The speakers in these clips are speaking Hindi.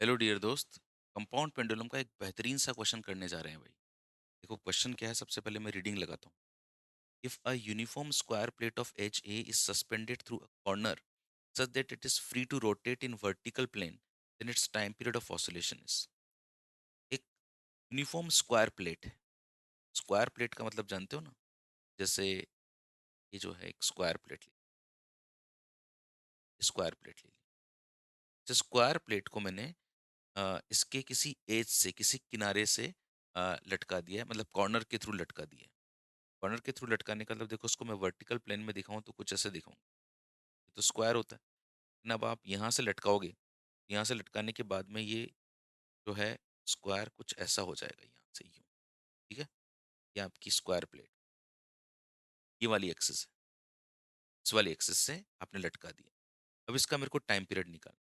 हेलो डियर दोस्त। कंपाउंड पेंडुलम का एक बेहतरीन सा क्वेश्चन करने जा रहे हैं भाई। देखो क्वेश्चन क्या है, सबसे पहले मैं रीडिंग लगाता हूँ। If a uniform square plate of H A is suspended through a corner such that it is free to rotate in vertical plane, then its time period of oscillation is। एक यूनिफॉर्म स्क्वायर प्लेट है। स्क्वायर प्लेट का मतलब जानते हो ना, जैसे ये जो है एक स्क्वायर प्लेट ले ली। स्क्वायर प्लेट को मैंने इसके किसी एज से, किसी किनारे से लटका दिया है, मतलब कॉर्नर के थ्रू लटका दिया है। कॉर्नर के थ्रू लटकाने का मतलब देखो, उसको मैं वर्टिकल प्लेन में दिखाऊं तो कुछ ऐसे दिखाऊंगा, ये तो स्क्वायर होता है ना। अब आप यहाँ से लटकाओगे, यहाँ से लटकाने के बाद में ये जो है स्क्वायर कुछ ऐसा हो जाएगा, यहाँ से यूँ। ठीक है, ये आपकी स्क्वायर प्लेट, ये वाली एक्सिस है, इस वाली एक्सिस से आपने लटका दिया। अब इसका मेरे को टाइम पीरियड निकालना।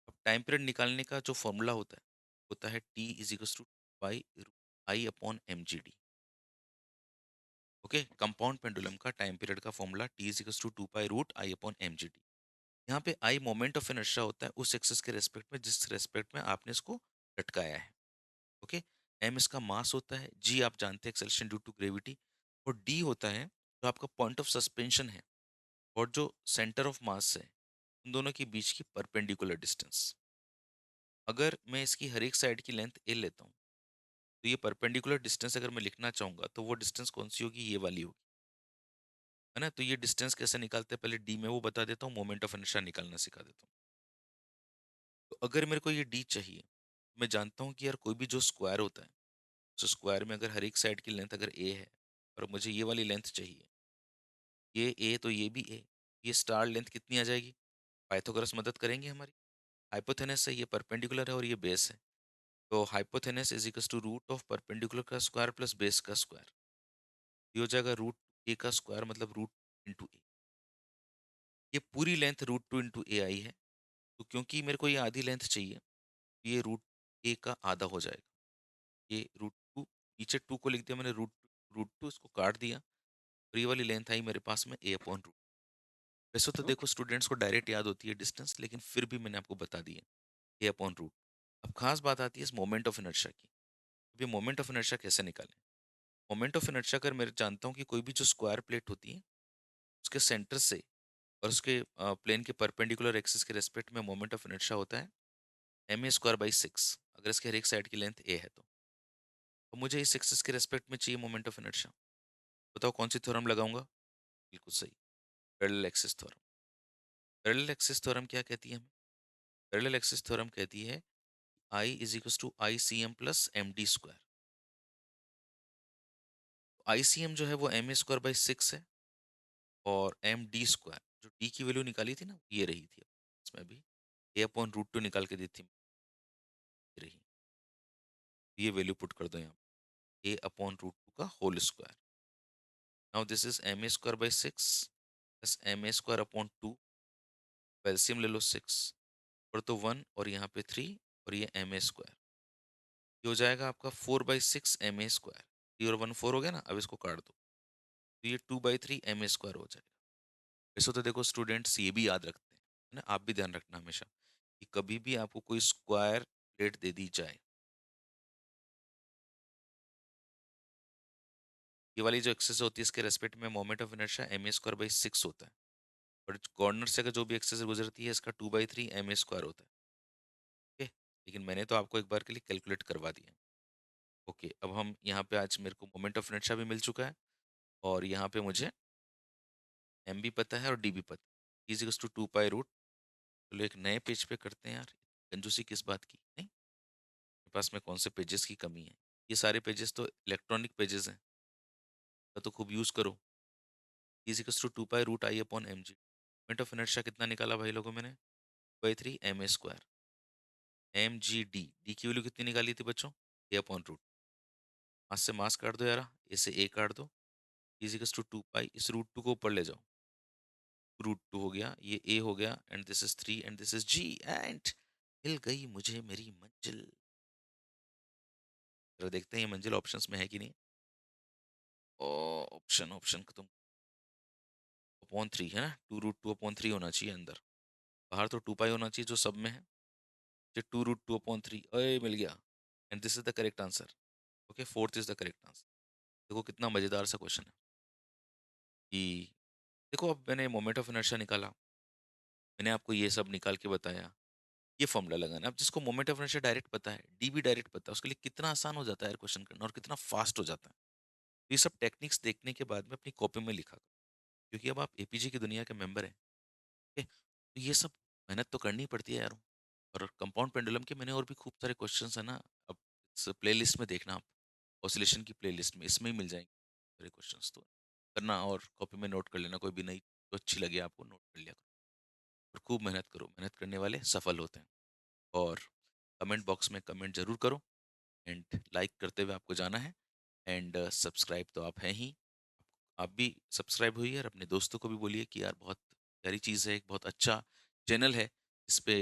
अब टाइम पीरियड निकालने का जो फॉर्मूला होता है T is equal to by I upon M G D. Okay, compound pendulum का टाइम पीरियड का formula T is equal to two pi root I upon M G D. यहाँ पे आई मोमेंट ऑफ इनर्शिया होता है उस एक्सिस के रेस्पेक्ट में जिस रेस्पेक्ट में आपने इसको लटकाया है। ओके, एम इसका मास होता है, जी आप जानते हैं एक्सेलरेशन ड्यू टू ग्रेविटी, और डी होता है जो आपका पॉइंट ऑफ सस्पेंशन है, और जो सेंटर ऑफ मास है, उन दोनों के बीच की परपेंडिकुलर डिस्टेंस। अगर मैं इसकी हर एक साइड की लेंथ ए लेता हूँ, तो ये परपेंडिकुलर डिस्टेंस अगर मैं लिखना चाहूँगा तो वो डिस्टेंस कौन सी होगी, ये वाली होगी, है ना। तो ये डिस्टेंस कैसे निकालते हैं, पहले डी में वो बता देता हूँ, मोमेंट ऑफ इनर्शिया निकालना सिखा देता हूँ। तो अगर मेरे को ये डी चाहिए, मैं जानता हूँ कि यार कोई भी जो स्क्वायर होता है, उस स्क्वायर में अगर हर एक साइड की लेंथ अगर ए है, और मुझे ये वाली लेंथ चाहिए, ये ए तो ये भी ए, ये स्टार लेंथ कितनी आ जाएगी, पाइथागोरस मदद करेंगे हमारी। हाइपोथेनस है, ये परपेंडिकुलर है और ये बेस है, तो hypotenuse is equal to root of perpendicular का स्क्वायर प्लस बेस का स्क्वायर। ये हो जाएगा रूट ए का स्क्वायर, मतलब रूट इंटू ए। ये पूरी लेंथ रूट टू इंटू ए आई है, तो क्योंकि मेरे को ये आधी लेंथ चाहिए, ये रूट ए का आधा हो जाएगा। ये रूट टू, नीचे टू को लिख दिया मैंने, रूट रूट टू इसको काट दिया, और ये वाली लेंथ आई मेरे पास में ए अपॉन रूट। वैसे तो देखो स्टूडेंट्स को डायरेक्ट याद होती है डिस्टेंस, लेकिन फिर भी मैंने आपको बता दिया, ए अपॉन रूट। अब खास बात आती है इस मोमेंट ऑफ इनर्शिया की। अब ये मोमेंट ऑफ इनर्शिया कैसे निकालें। मोमेंट ऑफ इनर्शिया अगर मैं जानता हूँ कि कोई भी जो स्क्वायर प्लेट होती है, उसके सेंटर से और उसके प्लेन के परपेंडिकुलर एक्सिस के रेस्पेक्ट में मोमेंट ऑफ इनर्शिया होता है M A square by six, अगर इसके हर एक साइड की लेंथ ए है तो। अब मुझे इस एक्सिस के रेस्पेक्ट में चाहिए मोमेंट ऑफ इनर्शिया। बताओ कौन सी थ्योरम लगाऊंगा। बिल्कुल सही, parallel axis theorem. Parallel axis theorem क्या कहती है हमें, पैरेलल एक्सिस थ्योरम कहती है I is equal to I C M plus M D square. I C M जो है वो M A square by six है, और एम डी स्क्वायर जो डी की वैल्यू निकाली थी ना, ये रही थी। इसमें भी ए अपॉन रूट टू निकाल के दी थी, ये रही। ये वैल्यू पुट कर दो यहाँ, ए अपॉन रूट टू का whole square. Now this is M A square by six plus M A square upon two. LCM ले लो सिक्स, और तो वन और यहाँ पे थ्री, और ये एम ए स्क्वायर। ये हो जाएगा आपका four by six M A square. Three और वन फोर हो गया ना, अब इसको काट दो, तो ये two by three M A square हो जाएगा। वैसे तो देखो स्टूडेंट्स ये भी याद रखते हैं, है ना, आप भी ध्यान रखना हमेशा कि कभी भी आपको कोई स्क्वायर प्लेट दे दी जाए, ये वाली जो एक्सेस होती है इसके रेस्पेक्ट में moment of inertia M A square by six होता है, और कॉर्नर से अगर जो भी एक्सेस गुजरती है इसका two by three M A square होता है। ओके, लेकिन मैंने तो आपको एक बार के लिए कैलकुलेट करवा दिया। ओके, अब हम यहाँ पे आज मेरे को मोमेंट ऑफ इनर्शिया भी मिल चुका है, और यहाँ पे मुझे एम भी पता है और डी भी पता है, is to two pi root. चलो एक नए पेज पे करते हैं यार, कंजूसी किस बात की नहीं, मेरे पास में कौन से पेजेस की कमी है। ये सारे पेजेस तो इलेक्ट्रॉनिक पेजेस हैं, तो खूब यूज़ करो। Is to two pi root I upon M G. Moment of inertia कितना निकाला भाई लोगों मैंने, by three M A square. M G D, D की वैल्यू कितनी निकाली थी बच्चों, ए अपॉन रूट। मास से मास काट दो यार, ए से ए काट दो, इज टू टू पाई, इस रूट टू को ऊपर ले जाओ, रूट टू हो गया, ये ए हो गया, and this is three and this is G, and मिल गई मुझे मेरी मंजिल। जरा देखते हैं ये मंजिल ऑप्शंस में है कि नहीं। ओ, ऑप्शन ऑप्शन तुम, अपॉन थ्री है ना, two root two upon three होना चाहिए अंदर, बाहर तो टू पाई होना चाहिए जो सब में है। जो 2 रूट 2 अपॉन 3 अरे मिल गया and this is the correct answer. Okay, fourth is the correct answer. देखो कितना मजेदार सा क्वेश्चन है कि देखो अब मैंने मोमेंट ऑफ इनर्शिया निकाला, मैंने आपको ये सब निकाल के बताया, ये फॉर्मूला लगाना। अब जिसको मोमेंट ऑफ इनर्शिया डायरेक्ट पता है, डी भी डायरेक्ट पता है, उसके लिए कितना आसान हो जाता है यार क्वेश्चन करना और कितना फास्ट हो जाता है। ये सब टेक्निक्स देखने के बाद में अपनी कॉपी में लिखा करो, क्योंकि अब आप एपीजी की दुनिया के मेंबर हैं। ठीक है? तो ये सब मेहनत तो करनी पड़ती है यार। और कंपाउंड पेंडुलम के मैंने और भी खूब सारे क्वेश्चंस है ना, अब इस प्लेलिस्ट में देखना आप, ऑसिलेशन की प्लेलिस्ट में, इसमें ही मिल जाएंगे सारे क्वेश्चंस। तो करना और कॉपी में नोट कर लेना, कोई भी नई तो अच्छी लगे आपको नोट कर लिया करो। और खूब मेहनत करो, मेहनत करने वाले सफल होते हैं। और कमेंट बॉक्स में कमेंट जरूर करो एंड लाइक करते हुए आपको जाना है। एंड सब्सक्राइब तो आप हैं ही, आप भी सब्सक्राइब हुई और अपने दोस्तों को भी बोलिए कि यार बहुत प्यारी चीज़ है, एक बहुत अच्छा चैनल है, इस पे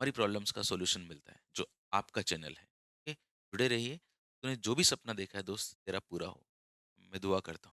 हमारी प्रॉब्लम्स का सॉल्यूशन मिलता है, जो आपका चैनल है। ओके, जुड़े रहिए। तूने जो भी सपना देखा है दोस्त, तेरा पूरा हो, मैं दुआ करता हूँ।